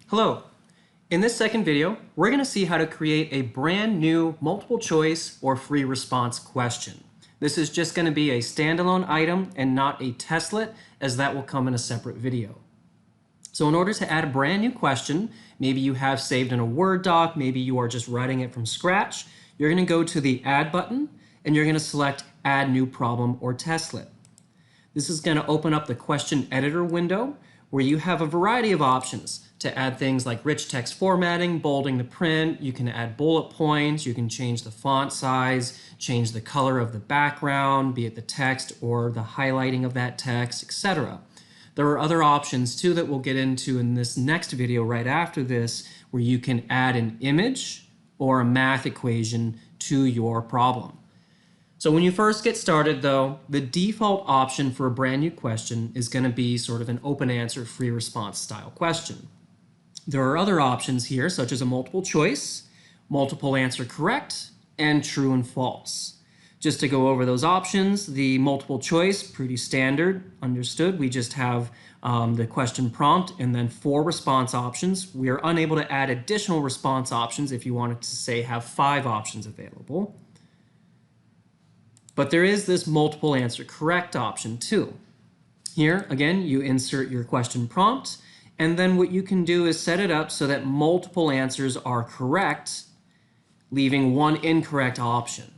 Hello. In this second video, we're going to see how to create a brand new multiple choice or free response question. This is just going to be a standalone item and not a testlet, as that will come in a separate video. So in order to add a brand new question, maybe you have saved in a Word doc, maybe you are just writing it from scratch, you're going to go to the Add button and you're going to select Add New Problem or Testlet. This is going to open up the question editor window where you have a variety of options to add things like rich text formatting, bolding the print. You can add bullet points, you can change the font size, change the color of the background, be it the text or the highlighting of that text, etc. There are other options too that we'll get into in this next video right after this, where you can add an image or a math equation to your problem. So when you first get started though, the default option for a brand new question is going to be sort of an open answer free response style question. There are other options here such as a multiple choice, multiple answer correct, and true and false. Just to go over those options, the multiple choice, pretty standard, understood. We just have the question prompt and then 4 response options. We are unable to add additional response options if you wanted to say have 5 options available. But there is this multiple answer correct option too. Here, again, you insert your question prompt, and then what you can do is set it up so that multiple answers are correct, leaving one incorrect option.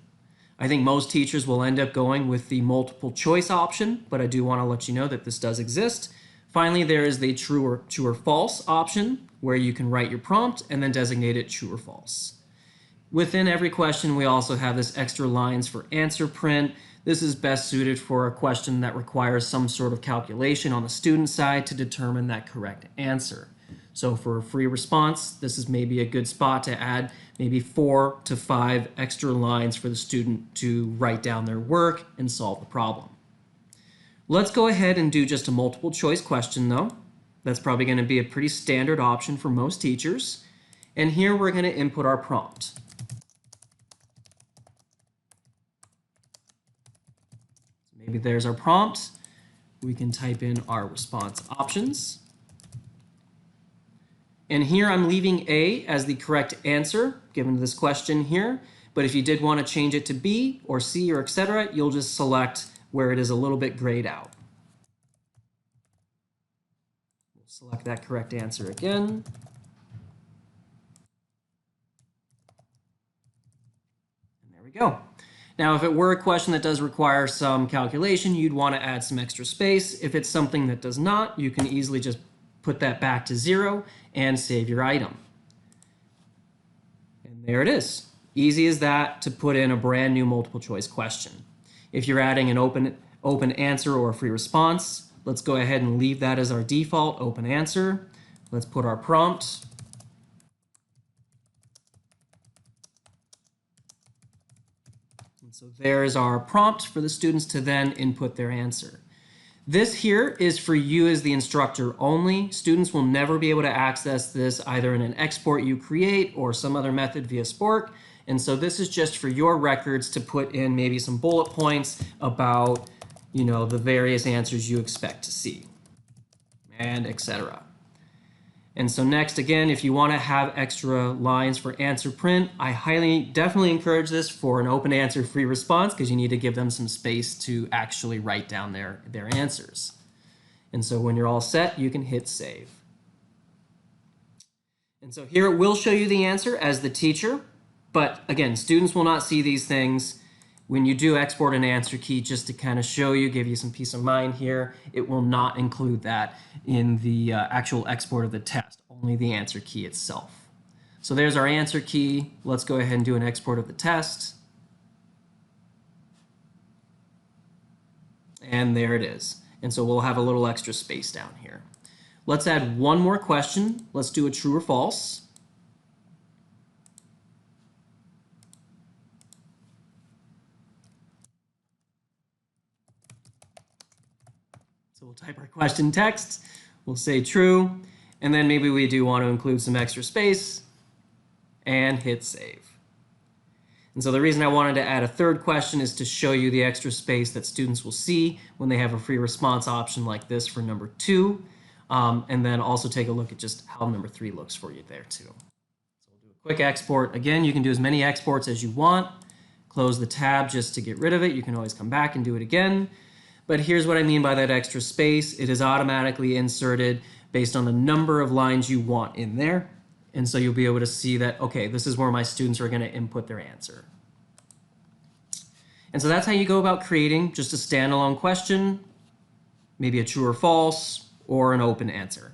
I think most teachers will end up going with the multiple choice option, but I do want to let you know that this does exist. Finally, there is the true or false option, where you can write your prompt and then designate it true or false. Within every question, we also have this extra lines for answer print. This is best suited for a question that requires some sort of calculation on the student side to determine that correct answer. So for a free response, this is maybe a good spot to add maybe 4 to 5 extra lines for the student to write down their work and solve the problem. Let's go ahead and do just a multiple choice question though. That's probably going to be a pretty standard option for most teachers. And here we're going to input our prompt. Maybe there's our prompt. We can type in our response options. And here I'm leaving A as the correct answer given this question here. But if you did want to change it to B or C or etc., you'll just select where it is a little bit grayed out. We'll select that correct answer again. And there we go. Now, if it were a question that does require some calculation, you'd want to add some extra space. If it's something that does not, you can easily just put that back to 0 and save your item. And there it is. Easy as that to put in a brand new multiple choice question. If you're adding an open answer or a free response, let's go ahead and leave that as our default open answer. Let's put our prompt. And so there's our prompt for the students to then input their answer. This here is for you as the instructor only. Students will never be able to access this either in an export you create or some other method via SPORK. And so this is just for your records to put in maybe some bullet points about, the various answers you expect to see, and etc. And so next, again, if you want to have extra lines for answer print, I definitely encourage this for an open answer free response, because you need to give them some space to actually write down their answers. And so when you're all set, you can hit save. And so here it will show you the answer as the teacher, but again, students will not see these things. When you do export an answer key, just to kind of show you, give you some peace of mind here, it will not include that in the actual export of the test, only the answer key itself. So there's our answer key. Let's go ahead and do an export of the test. And there it is. And so we'll have a little extra space down here. Let's add one more question. Let's do a true or false. So we'll type our question text, we'll say true, and then maybe we do want to include some extra space, and hit save. And so the reason I wanted to add a third question is to show you the extra space that students will see when they have a free response option like this for number 2. and then also take a look at just how number 3 looks for you there too. So we'll do a quick export. Again, you can do as many exports as you want. Close the tab just to get rid of it. You can always come back and do it again. But here's what I mean by that extra space. It is automatically inserted based on the number of lines you want in there. And so you'll be able to see that, okay, this is where my students are going to input their answer. And so that's how you go about creating just a standalone question, maybe a true or false, or an open answer.